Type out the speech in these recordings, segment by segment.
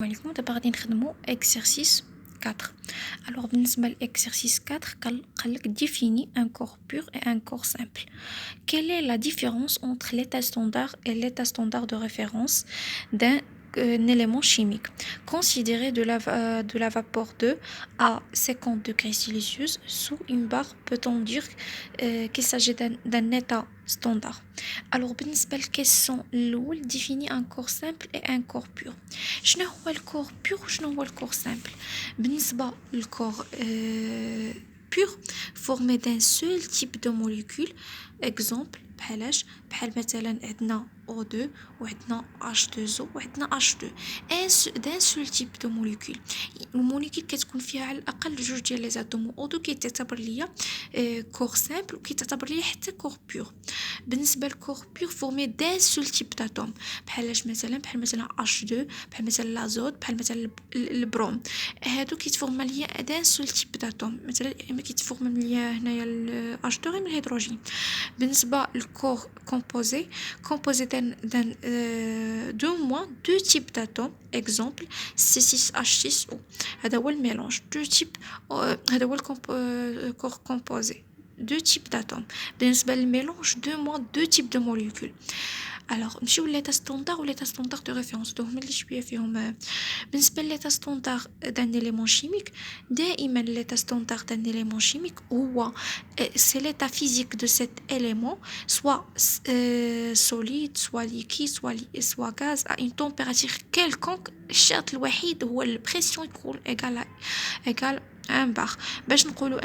عليكم دابا غادي نخدمو exercice 4. Alors بالنسبة l'exercice 4 قالك définis un corps pur et un corps simple. Quelle est la différence entre l'état standard et l'état standard de référence d'un élément chimique? Considéré de la vapeur 2 à 50 degrés Celsius sous une barre, peut-on dire qu'il s'agit d'un état standard? Alors بالنسبة للكيسيون الأول définit un corps simple et un corps pur. شنو هو الكور بور وشنو هو الكور سامبل؟ بالنسبة للكور pur formé d'un seul type de molécule. exemple بحال مثلا عندنا O2 وعندنا H2O وعندنا H2 d'un seul type de molécule. الموليكول كتكون فيها على الاقل جوج ديال لي زاتوم. O2 كيتعتبر ليا كور سامبل وكيتعتبر ليا حتى كور بور. بالنسبه للكور بور فورمي دان سول تيب داتوم بحال مثلا H2 بحال مثلا لازوت بحال مثلا البروم. هادو كيتفورما ليا دان سول تيب داتوم. مثلا اما كيتفورما ليا هنايا H2 غير من الهيدروجين. بالنسبه للكور composé d'un deux moins deux types d'atomes. exemple C6H6O. هذا هو الميلانج دو تيب. هذا هو الكور composé deux types d'atomes. بالنسبة للميلانج deux moins deux types de molécules. alors نمشيو l'état standard ou l'état standard de référence. دوك هما اللي شويه فيهم. بالنسبة l'état standard d'un élément chimique دائما l'état standard d'un élément chimique هو c'est l'état physique de cet élément, soit solide soit liquide soit gaz à une température quelconque. الشرط الوحيد هو البريسيون يكون égal ان بار باش نقولوا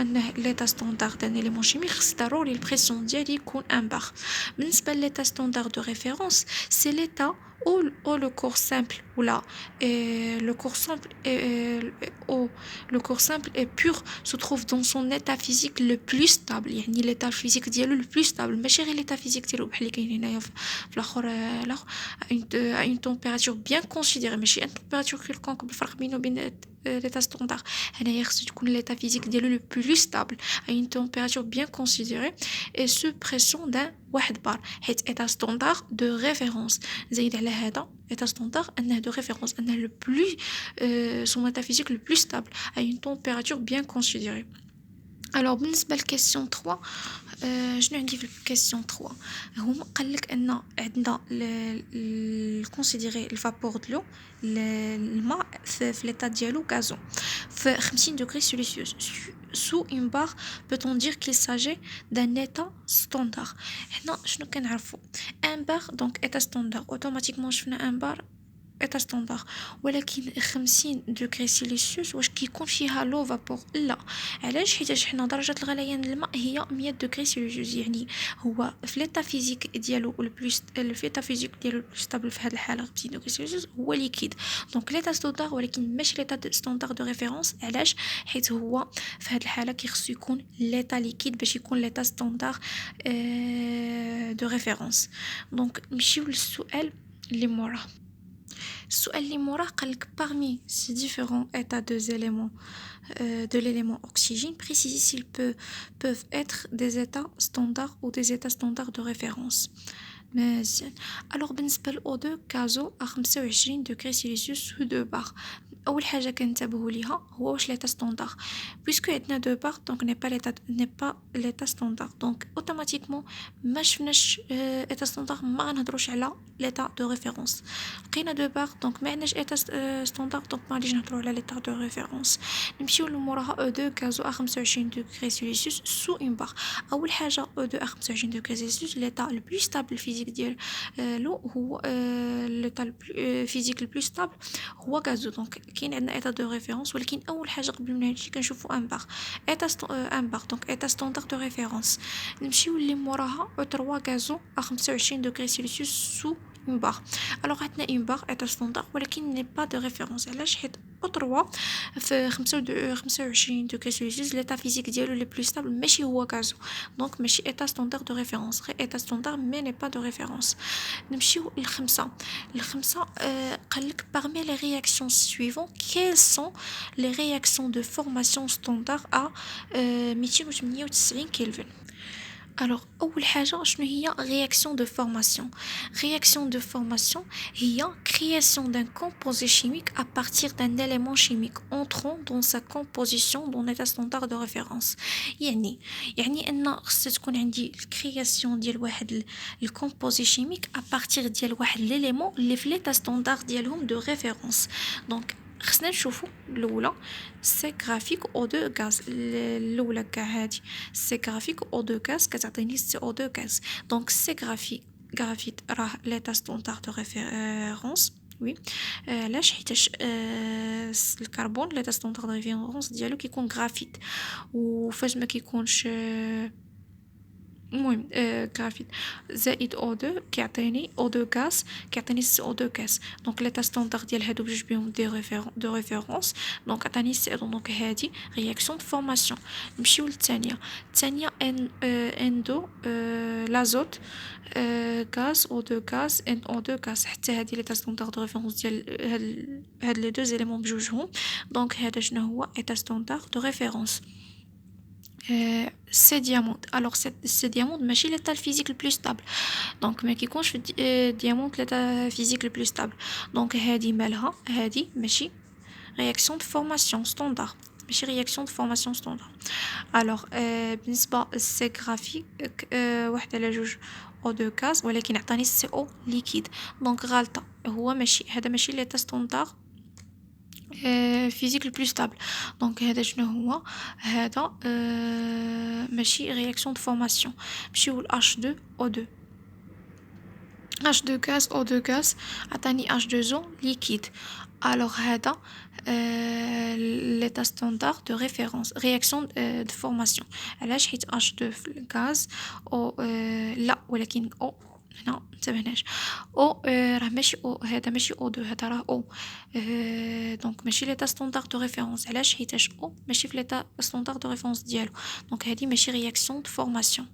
انه ليتا ستاندار دان اليمون شيمي خص ضروري البريسيون ديالي يكون ان بار. بالنسبه لليتا ستاندار دو ريفيرونس سي ليتا ou le corps simple ou là le corps simple et pur se trouve dans son état physique le plus stable. يعني l'état physique ديالو le plus stable ماشي غير l'état physique ديالو بحال اللي كاين هنايا في الاخر à une température bien considérée ماشي une température quelconque بالفرق بينه وبين l'état standard. هنايا خصو تكون l'état physique ديالو le plus stable à une température bien considérée et sous pression d'un 1 بار حيت état standard de référence. زايد على هذا état standard انه de référence انه le plus son état physique le plus stable à une température bien considérée. alors بالنسبه للكيسيون 3 شنو عندي في الكيسيون 3 هما قالك ان عندنا الكونسيديري الفابور دلو الماء في ليطا ديالو غازون في 50 degrés Celsius sous une barre. peut-on dire qu'il s'agit d'un état standard؟ هنا شنو كنعرفوا ان بار دونك état standard اوتوماتيكمون شفنا ان بار état standard. ولكن 50 degrés Celsius واش كيكون فيها لو فابور؟ لا. علاش؟ حيت حنا درجه الغليان الماء هي 100 degrés Celsius. يعني هو في ليطا فيزيك ديالو البلوس الفيتا فيزيك ديالو ستابل في هذه الحاله 50 degrés Celsius هو ليكيد دونك ليطا ستاندار ولكن ماشي ليطا ستاندار دو ريفيرونس. علاش؟ حيت هو في هذه الحاله كيخصو يكون ليطا ليكيد باش يكون ليطا ستاندار دو ريفيرونس. دونك نمشيو للسؤال اللي موراه. السؤال اللي موراه قالك parmi ces différents états de l'élément oxygène précisez s'ils peuvent être des états standards ou des états standards de référence. مزيان. alors بالنسبه للO2 كازو 25 degrés Celsius sous 2 بار. اول حاجه كنتبهوا ليها هو واش ليتا ستاندار بويسكو عندنا 2 بار دونك ني با ليتا ستاندار دونك اوتوماتيكمون ما شفناش ايتا ستاندار ما غنهضروش على ليتا دو ريفيرونس. لقينا 2 بار دونك ما عندناش ايتا ستاندار دونك ما غاديش نهضروا على ليتا دو ريفيرونس. نمشيو لموراها O2 كازو 25 degrés Celsius sous une barre. اول حاجه O2 25 degrés Celsius ليتا لو بلو ستابل فيزيك ديال لو هو ليتا فيزيك لو بلو ستابل هو غازو. دونك كاين عندنا ايتا دو ريفيرونس ولكن اول حاجه قبل ما نمشي كنشوفوا ان بار ان بار دونك ايتا ستاندار دو ريفيرونس. نمشيو اللي موراها O3 غازو 25 degrés Celsius sous une barre. alors عندنا une barre ايتا ستاندار ولكن ني با دو ريفيرونس. علاش؟ حيت O3 في 25 degrés Celsius ليتا فيزيك ديالو لي بلو ستابل ماشي هو غازو دونك ماشي ايتا ستاندار دو ريفيرونس غير ايتا ستاندار مي ني با دو ريفيرونس. نمشيو الخمسه قالك parmi les réactions suivantes quelles sont les réactions de formation standard à 298 Kelvin. Alors أول حاجة شنو هي réaction de formation. Réaction de formation هي création d'un composé chimique à partir d'un élément chimique entrant dans sa composition dans l'état standard de référence. يعني أن خص تكون عندي création ديال واحد الكومبوزي شيميك à partir ديال واحد l'élément اللي في l'état standard ديالهم de référence. Donc خصنا نشوفو الاولى سي غرافيك او دو غاز الاولى كاع هادي سي غرافيك او دو غاز كتعطيني سي او دو غاز دونك سي غرافيت راه ليتا ستوندار دو ريفيرونس وي علاش حيتاش الكربون ليتا ستوندار دو ريفيرونس ديالو كيكون غرافيت وفاش ما كيكونش المهم غرافيت زائد او 2 كيعطيني او 2 غاز كيعطيني سي او 2 غاز دونك ليتا ستوندار ديال هادو بجوج بهم دو ريفيرونس دونك عطاني سي دونك هادي رياكسيون دو فورماسيون. نمشيو للثانيه ان دو لازوت غاز او 2 غاز ان او 2 غاز حتى هادي ليتا ستوندار دو ريفيرونس ديال هاد لي دو زيليمون بجوجهم دونك هذا شنو هو ايتا ستوندار دو ريفيرونس. سي دياموند الوغ سي دياموند ماشي ليتا الفيزيك البلو ستابل دونك ما كيكونش في دياموند ليتا فيزيك البلو ستابل دونك هادي مالها هادي ماشي رياكسيون دو فورماسيون ستوندار ماشي رياكسيون دو فورماسيون ستوندار الوغ بالنسبه سي غرافيك واحد على جوج او دو غاز ولكن عطاني سي او ليكيد دونك غالطه هو ماشي هذا ماشي ليتا ستوندار فيزيك البلو ستابل دونك هذا شنو هو هذا ماشي رياكسيون دو فورماسيون نمشيو ل H2O2 H2 غاز O2 غاز عطاني H2O ليكيد الوغ هذا ليتا ستاندار دو ريفيرونس رياكسيون دو فورماسيون علاش حيت H2 غاز او لا ولكن او هنا متبهناش او راه ماشي او هذا ماشي او 2 هذا راه او دونك ماشي ليتا ستاندار دو ريفيرونس علاش حيتاش او ماشي في ليتا ستاندار دو ريفيرونس ديالو دونك هذه ماشي رياكسيون دو فورماسيون.